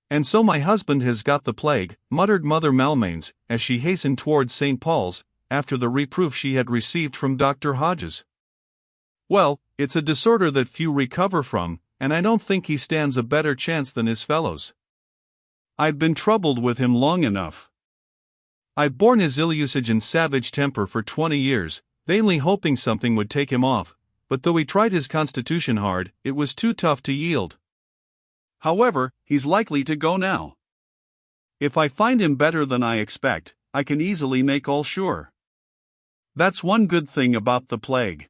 "And so my husband has got the plague," muttered Mother Malmains, as she hastened towards St. Paul's, after the reproof she had received from Dr. Hodges. "Well, it's a disorder that few recover from, and I don't think he stands a better chance than his fellows. I've been troubled with him long enough. I've borne his ill usage and savage temper for 20 years, vainly hoping something would take him off, but though he tried his constitution hard, it was too tough to yield. However, he's likely to go now. If I find him better than I expect, I can easily make all sure. That's one good thing about the plague.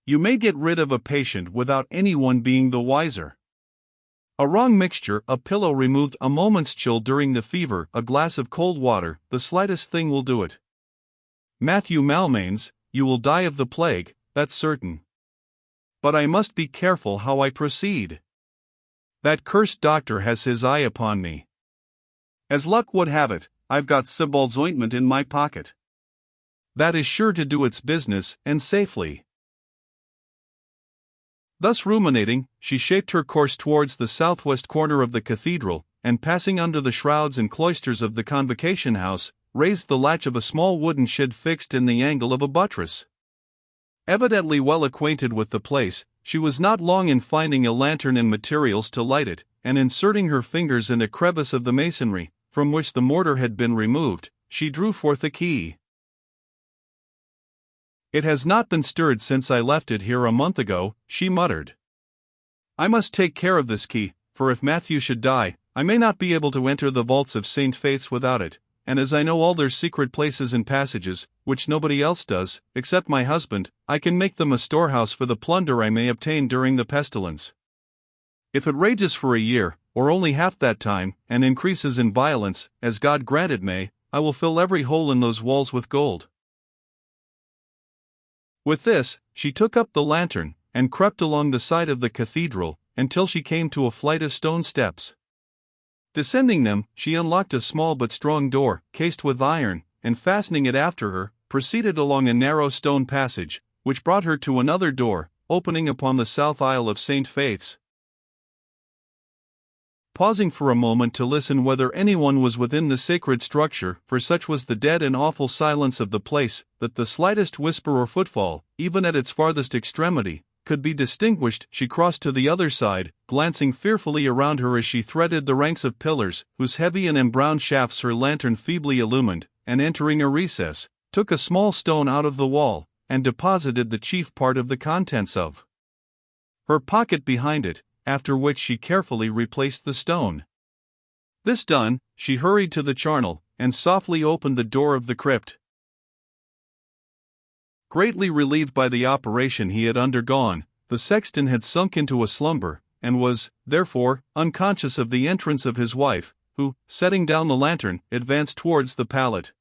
You may get rid of a patient without anyone being the wiser. A wrong mixture, a pillow removed, a moment's chill during the fever, a glass of cold water, the slightest thing will do it. Matthew Malmains, you will die of the plague, that's certain. But I must be careful how I proceed. That cursed doctor has his eye upon me. As luck would have it, I've got Sibald's ointment in my pocket. That is sure to do its business, and safely." Thus ruminating, she shaped her course towards the southwest corner of the cathedral, and passing under the shrouds and cloisters of the convocation house, raised the latch of a small wooden shed fixed in the angle of a buttress. Evidently well acquainted with the place, she was not long in finding a lantern and materials to light it, and inserting her fingers in a crevice of the masonry, from which the mortar had been removed, she drew forth a key. "It has not been stirred since I left it here a month ago," she muttered. "I must take care of this key, for if Matthew should die, I may not be able to enter the vaults of St. Faith's without it, and as I know all their secret places and passages, which nobody else does, except my husband, I can make them a storehouse for the plunder I may obtain during the pestilence. If it rages for a year, or only half that time, and increases in violence, as God grant it may, I will fill every hole in those walls with gold." With this, she took up the lantern, and crept along the side of the cathedral, until she came to a flight of stone steps. Descending them, she unlocked a small but strong door, cased with iron, and fastening it after her, proceeded along a narrow stone passage, which brought her to another door, opening upon the south aisle of St. Faith's. Pausing for a moment to listen whether anyone was within the sacred structure, for such was the dead and awful silence of the place, that the slightest whisper or footfall, even at its farthest extremity, could be distinguished, she crossed to the other side, glancing fearfully around her as she threaded the ranks of pillars, whose heavy and embrowned shafts her lantern feebly illumined, and entering a recess, took a small stone out of the wall, and deposited the chief part of the contents of her pocket behind it, after which she carefully replaced the stone. This done, she hurried to the charnel, and softly opened the door of the crypt. Greatly relieved by the operation he had undergone, the sexton had sunk into a slumber, and was, therefore, unconscious of the entrance of his wife, who, setting down the lantern, advanced towards the pallet.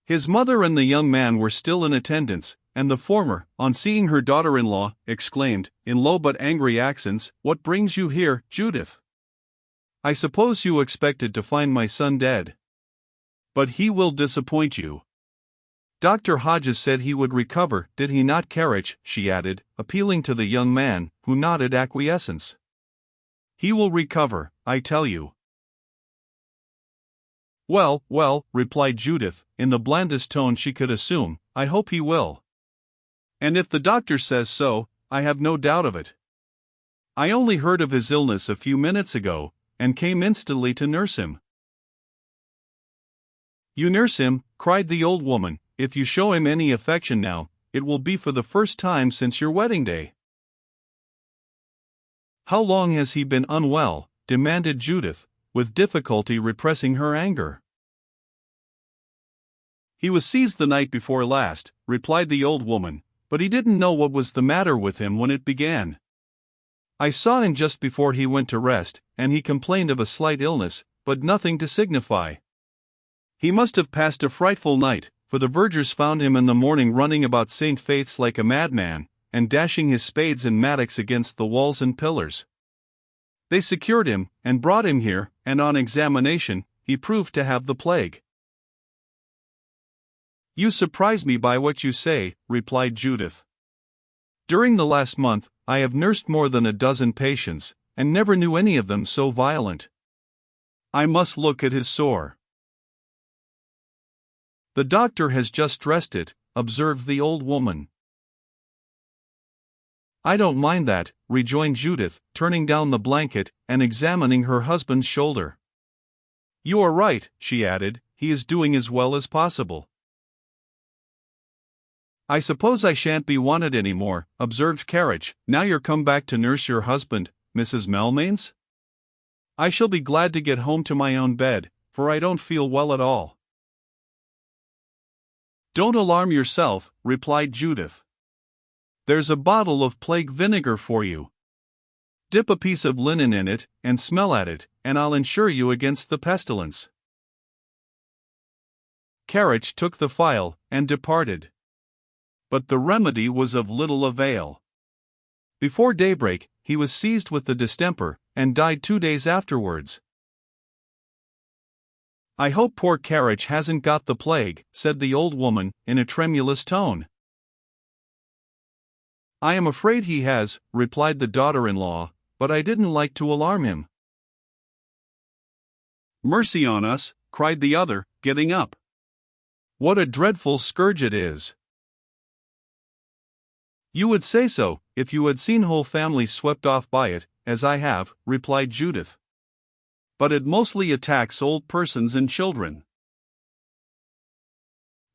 His mother and the young man were still in attendance, and the former, on seeing her daughter-in-law, exclaimed, in low but angry accents, "What brings you here, Judith? I suppose you expected to find my son dead. But he will disappoint you. Dr. Hodges said he would recover, did he not, Carriage?" she added, appealing to the young man, who nodded acquiescence. "He will recover, I tell you." "Well, well," replied Judith, in the blandest tone she could assume, "I hope he will. And if the doctor says so, I have no doubt of it. I only heard of his illness a few minutes ago, and came instantly to nurse him." "You nurse him," cried the old woman. "If you show him any affection now, it will be for the first time since your wedding day." "How long has he been unwell?" demanded Judith, with difficulty repressing her anger. "He was seized the night before last," replied the old woman, "but he didn't know what was the matter with him when it began. I saw him just before he went to rest, and he complained of a slight illness, but nothing to signify. He must have passed a frightful night, for the vergers found him in the morning running about St. Faith's like a madman, and dashing his spades and mattocks against the walls and pillars. They secured him, and brought him here, and on examination, he proved to have the plague." "You surprise me by what you say," replied Judith. "During the last month, I have nursed more than a dozen patients, and never knew any of them so violent. I must look at his sore. The doctor has just dressed it, observed the old woman. I don't mind that, rejoined Judith, turning down the blanket and examining her husband's shoulder. You are right, she added, he is doing as well as possible. I suppose I shan't be wanted any more, observed Carriage, now you're come back to nurse your husband, Mrs. Malmains? I shall be glad to get home to my own bed, for I don't feel well at all. Don't alarm yourself, replied Judith. There's a bottle of plague vinegar for you. Dip a piece of linen in it, and smell at it, and I'll insure you against the pestilence. Carriage took the phial, and departed. But the remedy was of little avail. Before daybreak, he was seized with the distemper, and died 2 days afterwards. I hope poor Carriage hasn't got the plague, said the old woman, in a tremulous tone. I am afraid he has, replied the daughter-in-law, but I didn't like to alarm him. Mercy on us, cried the other, getting up. What a dreadful scourge it is. You would say so, if you had seen whole families swept off by it, as I have, replied Judith. But it mostly attacks old persons and children.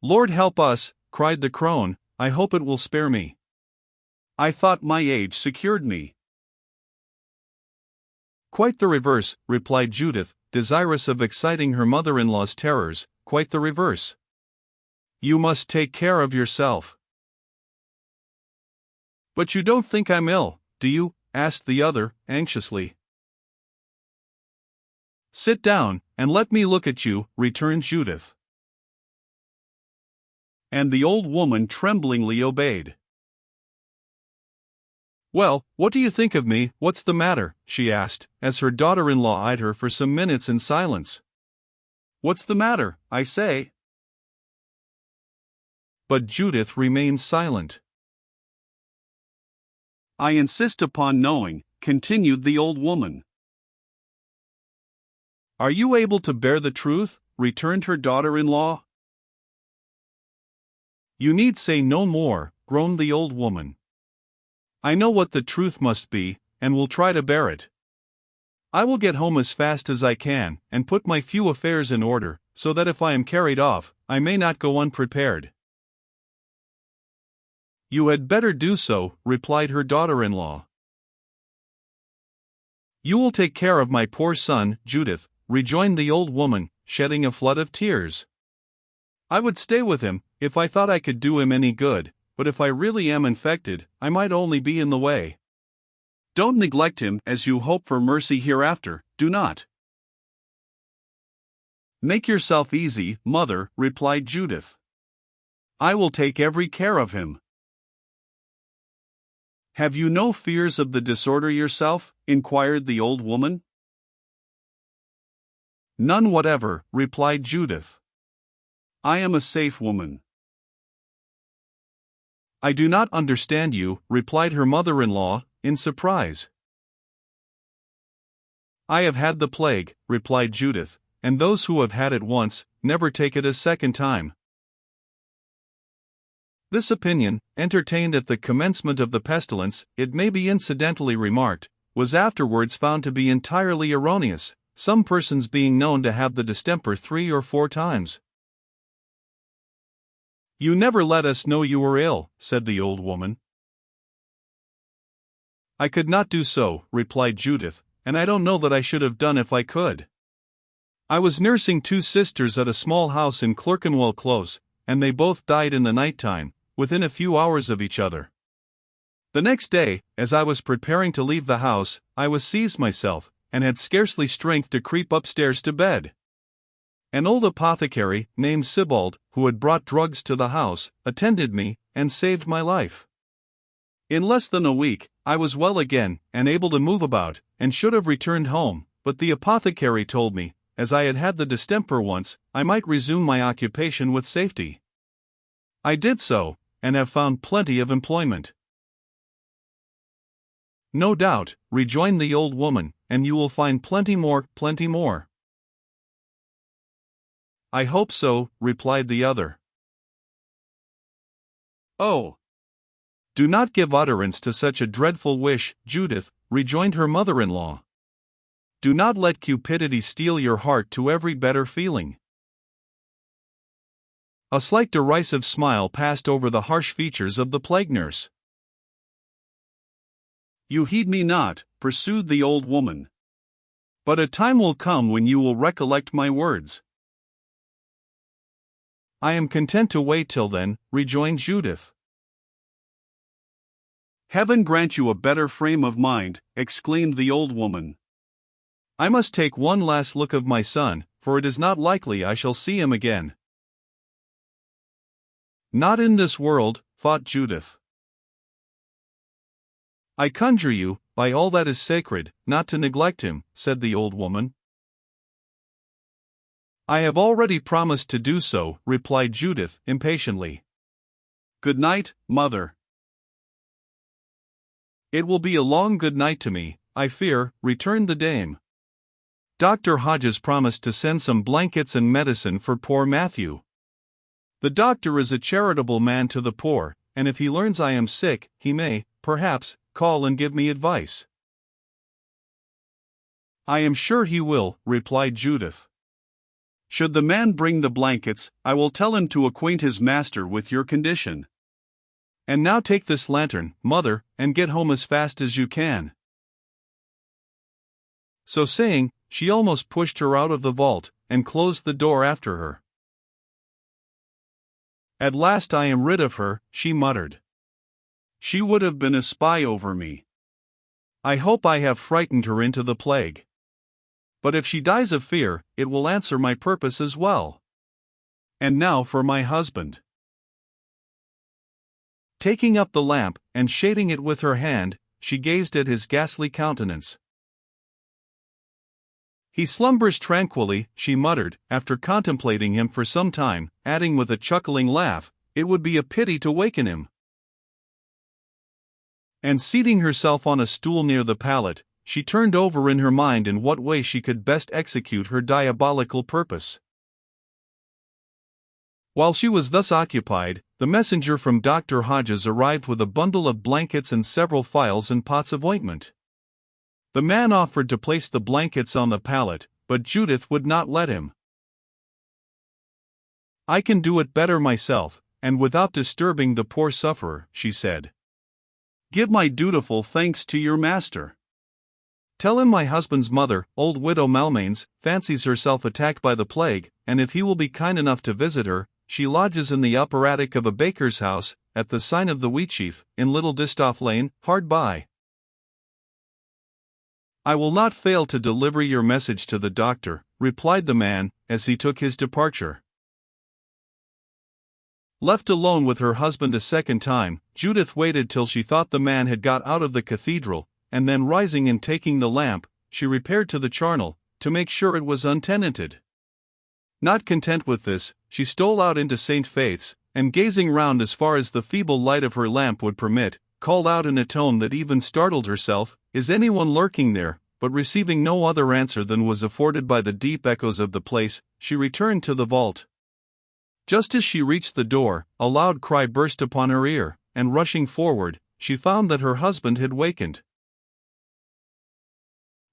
Lord help us, cried the crone, I hope it will spare me. I thought my age secured me. Quite the reverse, replied Judith, desirous of exciting her mother-in-law's terrors, quite the reverse. You must take care of yourself. But you don't think I'm ill, do you? Asked the other, anxiously. Sit down, and let me look at you, returned Judith. And the old woman tremblingly obeyed. Well, what do you think of me, what's the matter? She asked, as her daughter-in-law eyed her for some minutes in silence. What's the matter, I say? But Judith remained silent. I insist upon knowing, continued the old woman. Are you able to bear the truth? Returned her daughter-in-law. You need say no more, groaned the old woman. I know what the truth must be, and will try to bear it. I will get home as fast as I can, and put my few affairs in order, so that if I am carried off, I may not go unprepared. You had better do so, replied her daughter-in-law. You will take care of my poor son, Judith, rejoined the old woman, shedding a flood of tears. I would stay with him, if I thought I could do him any good, but if I really am infected, I might only be in the way. Don't neglect him as you hope for mercy hereafter, do not. Make yourself easy, mother, replied Judith. I will take every care of him. Have you no fears of the disorder yourself? Inquired the old woman. None whatever, replied Judith. I am a safe woman. I do not understand you, replied her mother-in-law, in surprise. I have had the plague, replied Judith, and those who have had it once, never take it a second time. This opinion, entertained at the commencement of the pestilence, it may be incidentally remarked, was afterwards found to be entirely erroneous, some persons being known to have the distemper 3 or 4 times. You never let us know you were ill, said the old woman. I could not do so, replied Judith, and I don't know that I should have done if I could. I was nursing 2 sisters at a small house in Clerkenwell Close, and they both died in the night time, within a few hours of each other. The next day, as I was preparing to leave the house, I was seized myself, and had scarcely strength to creep upstairs to bed. An old apothecary, named Sibbald, who had brought drugs to the house, attended me, and saved my life. In less than a week, I was well again, and able to move about, and should have returned home, but the apothecary told me, as I had had the distemper once, I might resume my occupation with safety. I did so, and have found plenty of employment. No doubt, rejoined the old woman, and you will find plenty more. "I hope so," replied the other. "Oh, do not give utterance to such a dreadful wish, Judith," rejoined her mother-in-law. "Do not let cupidity steal your heart to every better feeling." A slight derisive smile passed over the harsh features of the plague nurse. "You heed me not," pursued the old woman. "But a time will come when you will recollect my words." "I am content to wait till then," rejoined Judith. "Heaven grant you a better frame of mind," exclaimed the old woman. "I must take one last look of my son, for it is not likely I shall see him again." "Not in this world," thought Judith. "I conjure you, by all that is sacred, not to neglect him," said the old woman. "I have already promised to do so," replied Judith impatiently. "Good night, mother." "It will be a long good night to me, I fear," returned the dame. "Dr. Hodges promised to send some blankets and medicine for poor Matthew. The doctor is a charitable man to the poor, and if he learns I am sick, he may, perhaps, call and give me advice." "I am sure he will," replied Judith. "Should the man bring the blankets, I will tell him to acquaint his master with your condition. And now take this lantern, mother, and get home as fast as you can." So saying, she almost pushed her out of the vault, and closed the door after her. "At last I am rid of her," she muttered. "She would have been a spy over me. I hope I have frightened her into the plague. But if she dies of fear, it will answer my purpose as well. And now for my husband." Taking up the lamp, and shading it with her hand, she gazed at his ghastly countenance. "He slumbers tranquilly," she muttered, after contemplating him for some time, adding with a chuckling laugh, "It would be a pity to waken him." And seating herself on a stool near the pallet, she turned over in her mind in what way she could best execute her diabolical purpose. While she was thus occupied, the messenger from Dr. Hodges arrived with a bundle of blankets and several phials and pots of ointment. The man offered to place the blankets on the pallet, but Judith would not let him. "I can do it better myself, and without disturbing the poor sufferer," she said. "Give my dutiful thanks to your master. Tell him my husband's mother, old widow Malmains, fancies herself attacked by the plague, and if he will be kind enough to visit her, she lodges in the upper attic of a baker's house, at the sign of the Wheatsheaf, in Little Distaff Lane, hard by. I will not fail to deliver your message to the doctor," replied the man, as he took his departure. Left alone with her husband a second time, Judith waited till she thought the man had got out of the cathedral, and then rising and taking the lamp, she repaired to the charnel, to make sure it was untenanted. Not content with this, she stole out into St. Faith's, and gazing round as far as the feeble light of her lamp would permit, called out in a tone that even startled herself, "Is anyone lurking there?" But receiving no other answer than was afforded by the deep echoes of the place, she returned to the vault. Just as she reached the door, a loud cry burst upon her ear, and rushing forward, she found that her husband had wakened.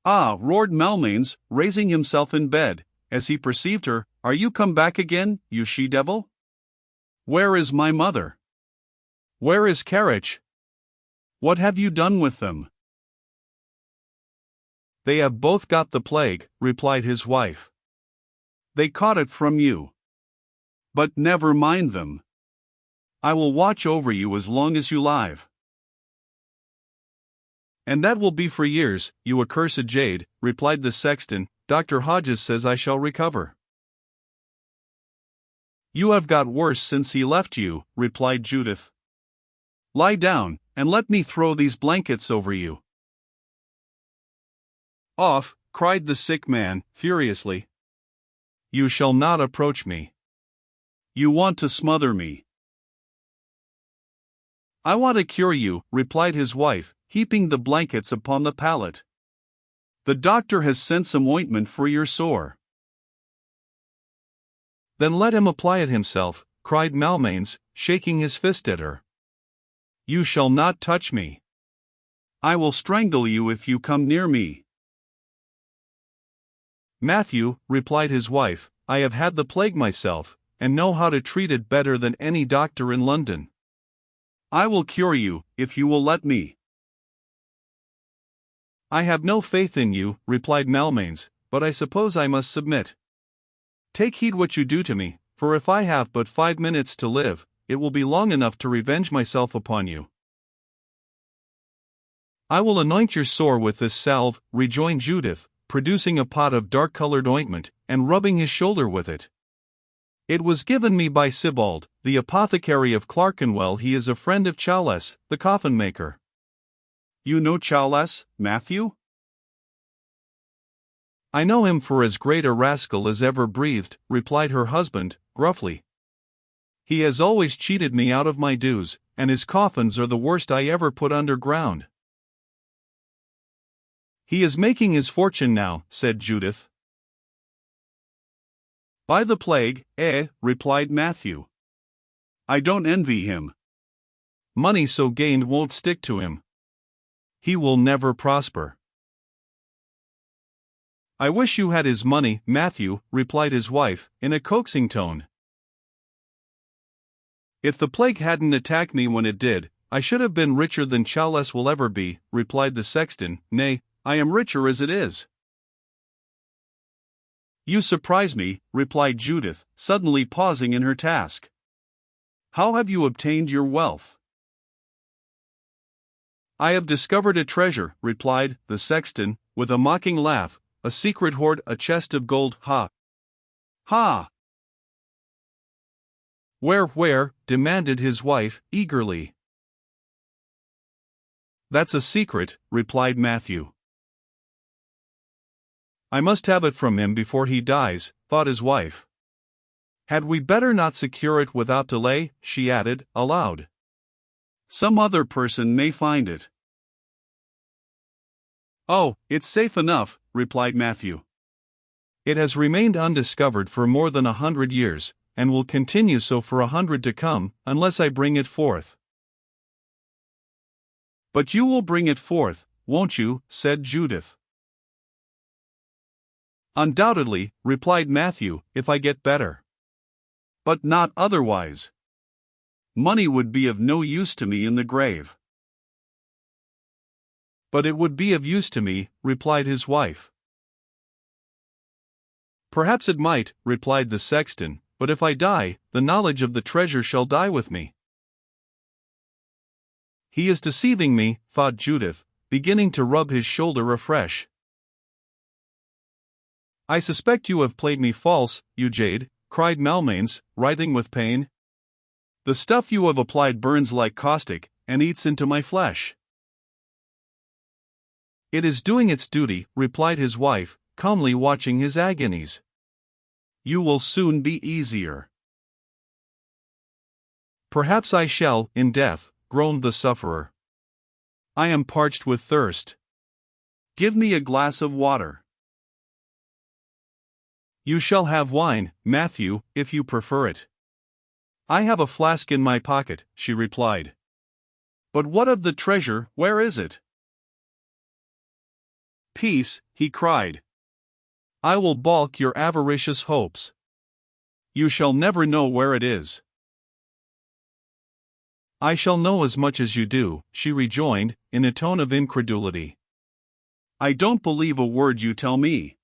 "Ah!" roared Malmains, raising himself in bed, as he perceived her, "are you come back again, you she-devil? Where is my mother? Where is Carrick? What have you done with them?" "They have both got the plague," replied his wife. "They caught it from you. But never mind them. I will watch over you as long as you live." "And that will be for years, you accursed jade," replied the sexton. "Dr. Hodges says I shall recover." "You have got worse since he left you," replied Judith. "Lie down, and let me throw these blankets over you." "Off!" cried the sick man, furiously. "You shall not approach me. You want to smother me." "I want to cure you," replied his wife, heaping the blankets upon the pallet. "The doctor has sent some ointment for your sore." Then let him apply it himself, cried Malmains, shaking his fist at her. You shall not touch me. I will strangle you if you come near me. Matthew, replied his wife, I have had the plague myself, and know how to treat it better than any doctor in London. I will cure you, if you will let me. I have no faith in you, replied Malmains, but I suppose I must submit. Take heed what you do to me, for if I have but 5 minutes to live, it will be long enough to revenge myself upon you. I will anoint your sore with this salve, rejoined Judith, producing a pot of dark-colored ointment, and rubbing his shoulder with it. It was given me by Sybald, the apothecary of Clerkenwell. He is a friend of Chowles, the coffin-maker. You know Chowles, Matthew? I know him for as great a rascal as ever breathed, replied her husband, gruffly. He has always cheated me out of my dues, and his coffins are the worst I ever put underground. He is making his fortune now, said Judith. By the plague, replied Matthew. I don't envy him. Money so gained won't stick to him. He will never prosper. I wish you had his money, Matthew, replied his wife, in a coaxing tone. If the plague hadn't attacked me when it did, I should have been richer than Chowles will ever be, replied the sexton. Nay, I am richer as it is. You surprise me, replied Judith, suddenly pausing in her task. How have you obtained your wealth? I have discovered a treasure, replied the sexton, with a mocking laugh, a secret hoard, a chest of gold, ha! Ha! Where, demanded his wife, eagerly. That's a secret, replied Matthew. I must have it from him before he dies, thought his wife. Had we better not secure it without delay, she added, aloud. Some other person may find it. Oh, it's safe enough, replied Matthew. It has remained undiscovered for more than 100 years, and will continue so for 100 to come, unless I bring it forth. But you will bring it forth, won't you? Said Judith. Undoubtedly, replied Matthew, if I get better. But not otherwise. Money would be of no use to me in the grave. But it would be of use to me, replied his wife. Perhaps it might, replied the sexton, but if I die, the knowledge of the treasure shall die with me. He is deceiving me, thought Judith, beginning to rub his shoulder afresh. I suspect you have played me false, you jade, cried Malmains, writhing with pain. The stuff you have applied burns like caustic, and eats into my flesh. It is doing its duty, replied his wife, calmly watching his agonies. You will soon be easier. Perhaps I shall, in death, groaned the sufferer. I am parched with thirst. Give me a glass of water. You shall have wine, Matthew, if you prefer it. I have a flask in my pocket, she replied. But what of the treasure, where is it? Peace, he cried. I will balk your avaricious hopes. You shall never know where it is. I shall know as much as you do, she rejoined, in a tone of incredulity. I don't believe a word you tell me.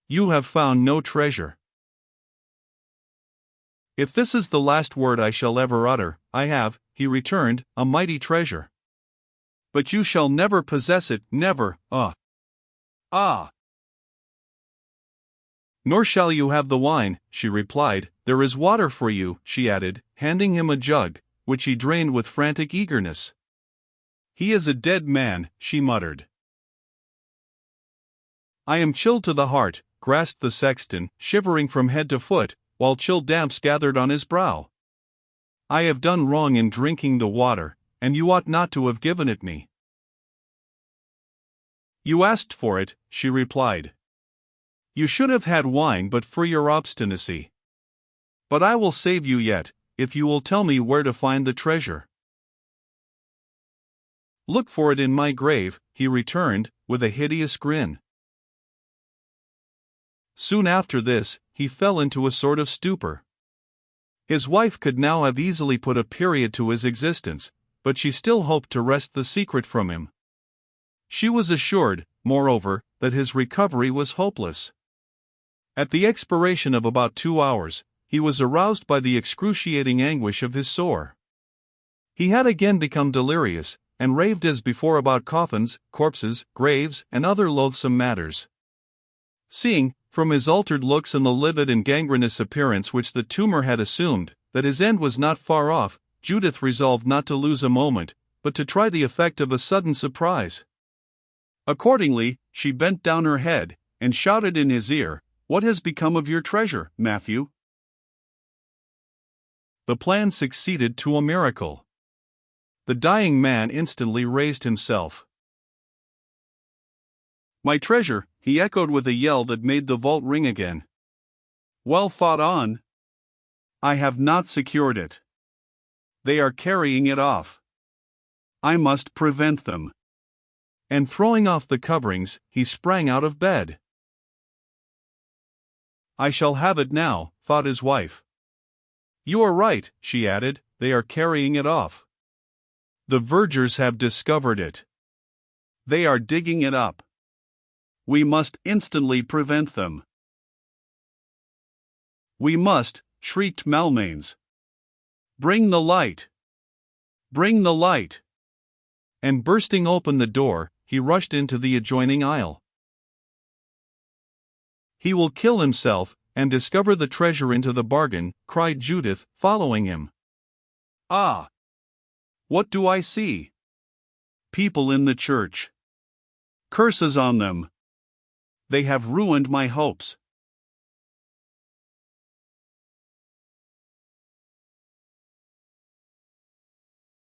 You have found no treasure. If this is the last word I shall ever utter, I have, he returned, a mighty treasure. But you shall never possess it, never, Nor shall you have the wine, she replied. There is water for you, she added, handing him a jug, which he drained with frantic eagerness. He is a dead man, she muttered. I am chilled to the heart, grasped the sexton, shivering from head to foot, while chill damps gathered on his brow. I have done wrong in drinking the water, and you ought not to have given it me. You asked for it, she replied. You should have had wine but for your obstinacy. But I will save you yet, if you will tell me where to find the treasure." "Look for it in my grave," he returned, with a hideous grin. Soon after this, he fell into a sort of stupor. His wife could now have easily put a period to his existence, but she still hoped to wrest the secret from him. She was assured, moreover, that his recovery was hopeless. At the expiration of about 2 hours, he was aroused by the excruciating anguish of his sore. He had again become delirious, and raved as before about coffins, corpses, graves, and other loathsome matters. Seeing, from his altered looks and the livid and gangrenous appearance which the tumor had assumed, that his end was not far off, Judith resolved not to lose a moment, but to try the effect of a sudden surprise. Accordingly, she bent down her head, and shouted in his ear, "What has become of your treasure, Matthew?" The plan succeeded to a miracle. The dying man instantly raised himself. "My treasure," he echoed with a yell that made the vault ring again. "Well fought on. I have not secured it. They are carrying it off. I must prevent them." And throwing off the coverings, he sprang out of bed. "I shall have it now," thought his wife. "You are right," she added, "they are carrying it off. The vergers have discovered it. They are digging it up. We must instantly prevent them." "We must," shrieked Malmains. "Bring the light! Bring the light!" And bursting open the door, he rushed into the adjoining aisle. "He will kill himself, and discover the treasure into the bargain," cried Judith, following him. "Ah! What do I see? People in the church. Curses on them! They have ruined my hopes.